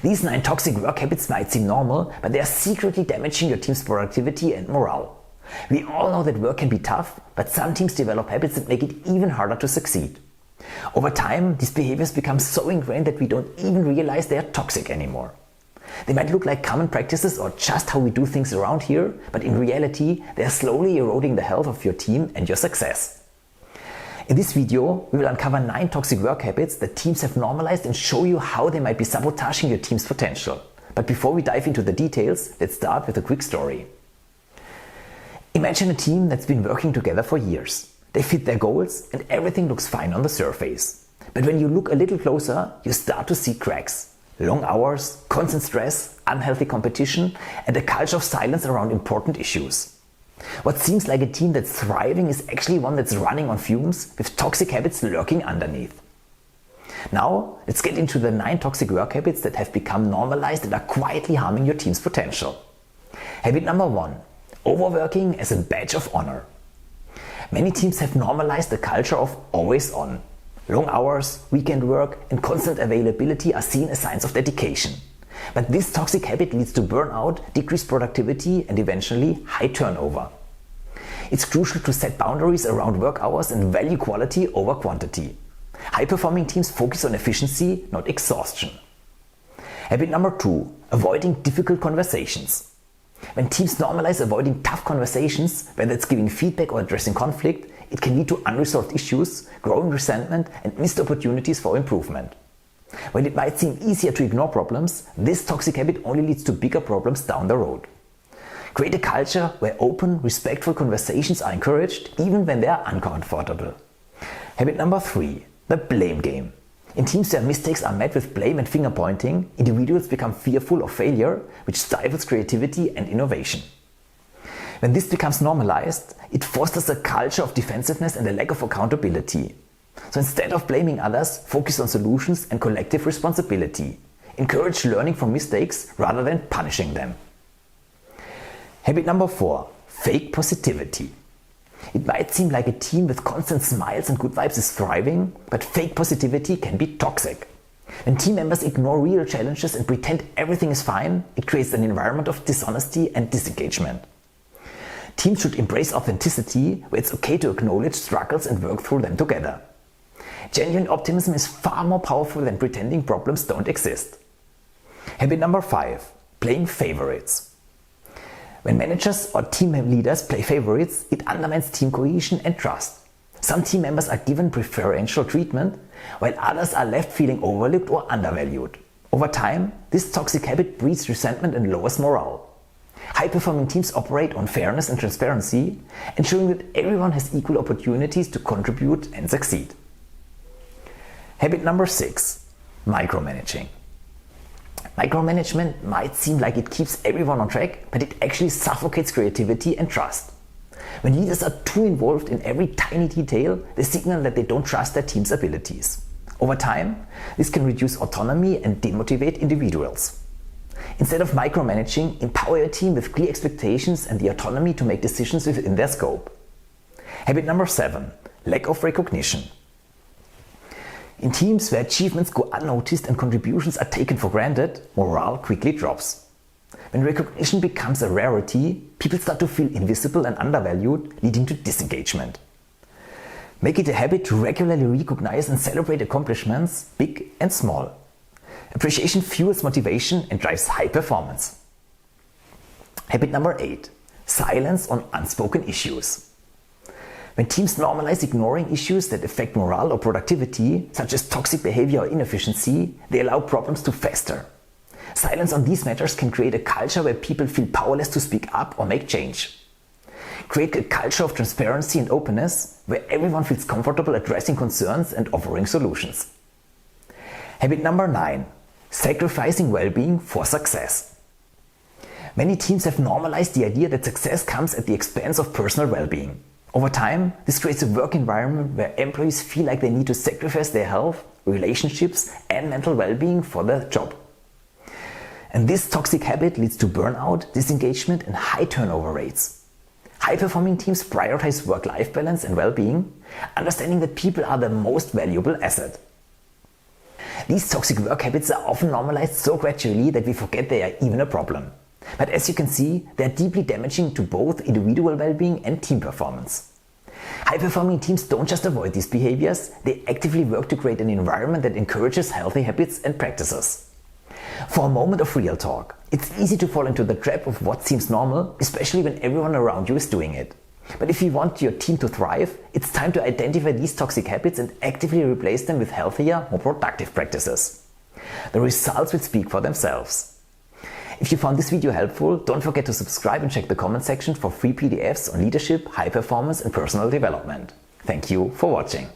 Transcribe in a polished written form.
These 9 toxic work habits might seem normal, but they are secretly damaging your team's productivity and morale. We all know that work can be tough, but some teams develop habits that make it even harder to succeed. Over time, these behaviors become so ingrained that we don't even realize they are toxic anymore. They might look like common practices or just how we do things around here, but in reality, they are slowly eroding the health of your team and your success. In this video, we will uncover 9 toxic work habits that teams have normalized and show you how they might be sabotaging your team's potential. But before we dive into the details, let's start with a quick story. Imagine a team that's been working together for years. They fit their goals and everything looks fine on the surface. But when you look a little closer, you start to see cracks. Long hours, constant stress, unhealthy competition, and a culture of silence around important issues. What seems like a team that's thriving is actually one that's running on fumes with toxic habits lurking underneath. Now, let's get into the 9 toxic work habits that have become normalized and are quietly harming your team's potential. Habit number 1. Overworking as a badge of honor. Many teams have normalized the culture of always on. Long hours, weekend work, and constant availability are seen as signs of dedication. But this toxic habit leads to burnout, decreased productivity, and eventually high turnover. It's crucial to set boundaries around work hours and value quality over quantity. High-performing teams focus on efficiency, not exhaustion. Habit number 2. Avoiding difficult conversations. When teams normalize avoiding tough conversations, whether it's giving feedback or addressing conflict, it can lead to unresolved issues, growing resentment, and missed opportunities for improvement. When it might seem easier to ignore problems, this toxic habit only leads to bigger problems down the road. Create a culture where open, respectful conversations are encouraged, even when they are uncomfortable. Habit number 3. The blame game. In teams where mistakes are met with blame and finger pointing, individuals become fearful of failure, which stifles creativity and innovation. When this becomes normalized, it fosters a culture of defensiveness and a lack of accountability. So instead of blaming others, focus on solutions and collective responsibility. Encourage learning from mistakes rather than punishing them. Habit number 4. Fake positivity. It might seem like a team with constant smiles and good vibes is thriving, but fake positivity can be toxic. When team members ignore real challenges and pretend everything is fine, it creates an environment of dishonesty and disengagement. Teams should embrace authenticity, where it's okay to acknowledge struggles and work through them together. Genuine optimism is far more powerful than pretending problems don't exist. Habit number 5. Playing favorites. When managers or team leaders play favorites, it undermines team cohesion and trust. Some team members are given preferential treatment, while others are left feeling overlooked or undervalued. Over time, this toxic habit breeds resentment and lowers morale. High-performing teams operate on fairness and transparency, ensuring that everyone has equal opportunities to contribute and succeed. Habit number 6. Micromanaging. Micromanagement might seem like it keeps everyone on track, but it actually suffocates creativity and trust. When leaders are too involved in every tiny detail, they signal that they don't trust their team's abilities. Over time, this can reduce autonomy and demotivate individuals. Instead of micromanaging, empower your team with clear expectations and the autonomy to make decisions within their scope. Habit number 7. Lack of recognition. In teams where achievements go unnoticed and contributions are taken for granted, morale quickly drops. When recognition becomes a rarity, people start to feel invisible and undervalued, leading to disengagement. Make it a habit to regularly recognize and celebrate accomplishments, big and small. Appreciation fuels motivation and drives high performance. Habit number 8. Silence on unspoken issues. When teams normalize ignoring issues that affect morale or productivity, such as toxic behavior or inefficiency, they allow problems to fester. Silence on these matters can create a culture where people feel powerless to speak up or make change. Create a culture of transparency and openness, where everyone feels comfortable addressing concerns and offering solutions. Habit number 9. Sacrificing well-being for success. Many teams have normalized the idea that success comes at the expense of personal well-being. Over time, this creates a work environment where employees feel like they need to sacrifice their health, relationships, and mental well-being for their job. And this toxic habit leads to burnout, disengagement, and high turnover rates. High-performing teams prioritize work-life balance and well-being, understanding that people are the most valuable asset. These toxic work habits are often normalized so gradually that we forget they are even a problem. But as you can see, they are deeply damaging to both individual well-being and team performance. High-performing teams don't just avoid these behaviors, they actively work to create an environment that encourages healthy habits and practices. For a moment of real talk, it's easy to fall into the trap of what seems normal, especially when everyone around you is doing it. But if you want your team to thrive, it's time to identify these toxic habits and actively replace them with healthier, more productive practices. The results will speak for themselves. If you found this video helpful, don't forget to subscribe and check the comment section for free PDFs on leadership, high performance and personal development. Thank you for watching.